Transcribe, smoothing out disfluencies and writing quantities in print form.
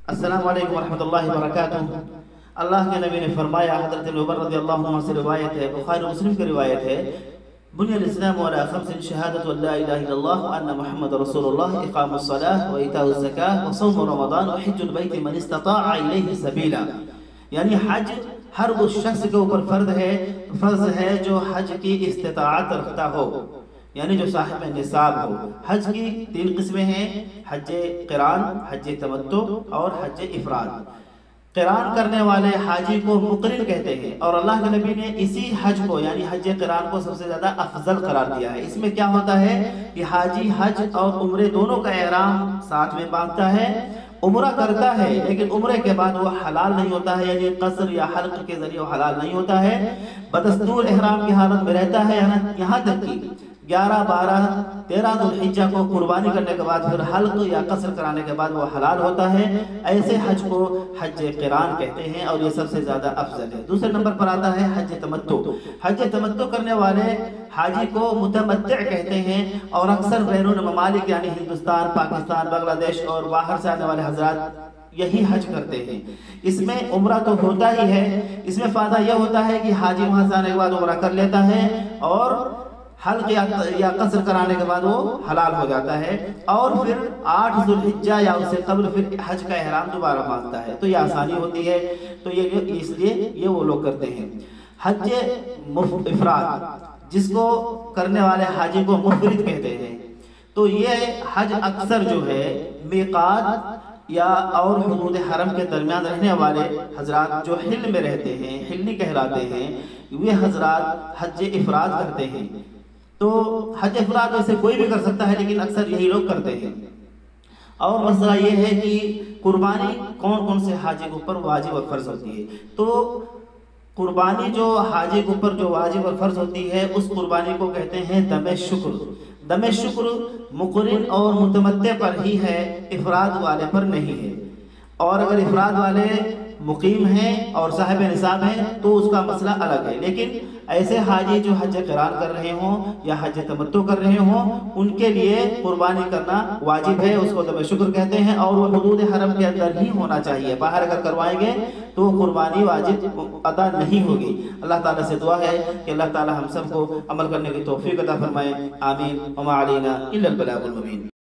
السلام علیکم ورحمۃ اللہ وبرکاتہ۔ اللہ کے نبی نے فرمایا، حضرت عمر رضی اللہ عنہ سے روایت ہے، بخاری مسلم کی روایت ہے، بنی الاسلام علی خمس شہادۃ ان لا الہ الا اللہ وان محمد رسول اللہ، اقام الصلاۃ وایتاء الزکاۃ وصوم رمضان وحج البیت من استطاع الیہ سبیلا۔ یعنی حج ہر اس شخص کے اوپر فرض ہے جو حج کی استطاعت رکھتا ہو، یعنی جو صاحب نصاب ہو۔ حج کی 3 قسمیں ہیں، حج قران، حج تمتع اور حج افراد۔ قران کرنے والے حاجی کو مقرن کہتے ہیں، اور اللہ کے نبی نے اسی حج کو یعنی حج قران کو سب سے زیادہ افضل قرار دیا ہے۔ اس میں کیا ہوتا ہے کہ حاجی حج اور عمرے دونوں کا احرام ساتھ میں باندھتا ہے، عمرہ کرتا ہے، لیکن عمرے کے بعد وہ حلال نہیں ہوتا ہے، یعنی قصر یا حلق کے ذریعے وہ حلال نہیں ہوتا ہے، بدستور احرام کی حالت میں رہتا ہے، یہاں تک کہ 11، 12، 13 ذو الحجہ کو قربانی کرنے کے بعد پھر حلق یا قصر کرانے کے بعد وہ حلال ہوتا ہے۔ ایسے حج کو حج قران کہتے ہیں اور یہ سب سے زیادہ افضل ہے۔ دوسرے نمبر پر آتا ہے حج تمتع۔ حج تمتع کرنے والے حاجی کو متمتع کہتے ہیں، اور اکثر بیرون ممالک یعنی ہندوستان، پاکستان، بنگلہ دیش اور باہر سے آنے والے حضرات یہی حج کرتے ہیں۔ اس میں عمرہ تو ہوتا ہی ہے، اس میں فائدہ یہ ہوتا ہے کہ حاجی وہاں سے آنے کے بعد عمرہ کر لیتا ہے اور حلق یا قصر کرانے کے بعد وہ حلال ہو جاتا ہے، اور پھر 8 ذو الحجہ یا اس سے قبل پھر حج کا احرام دوبارہ باندھتا ہے، تو یہ آسانی ہوتی ہے، تو یہ اس لیے یہ وہ لوگ کرتے ہیں۔ حج افراد، جس کو کرنے والے حاجی کو مفرد کہتے ہیں، تو یہ حج اکثر جو ہے میقات یا اور حدود حرم کے درمیان رہنے والے حضرات جو حل میں رہتے ہیں، حلی کہلاتے ہیں، یہ حضرات حج افراد کرتے ہیں۔ تو حج افراد ویسے کوئی بھی کر سکتا ہے، لیکن اکثر یہی لوگ کرتے ہیں۔ اور مسئلہ یہ ہے کہ قربانی کون کون سے حاجی کے اوپر واجب اور فرض ہوتی ہے، تو قربانی جو حاجی کے اوپر جو واجب اور فرض ہوتی ہے اس قربانی کو کہتے ہیں دم شکر۔ دم شکر مقرن اور متمتع پر ہی ہے، افراد والے پر نہیں ہے، اور اگر افراد والے مقیم ہیں اور صاحب نصاب ہیں تو اس کا مسئلہ الگ ہے۔ لیکن ایسے حاجی جو حج قران کر رہے ہوں یا حج تمتع کر رہے ہوں، ان کے لیے قربانی کرنا واجب ہے، اس کو دم شکر کہتے ہیں، اور وہ حدود حرم کے اندر ہی ہونا چاہیے۔ باہر اگر کروائیں گے تو قربانی واجب ادا نہیں ہوگی۔ اللہ تعالیٰ سے دعا ہے کہ اللہ تعالیٰ ہم سب کو عمل کرنے کی توفیق عطا فرمائے، آمین۔ وما علینا الا البلاغ المبین۔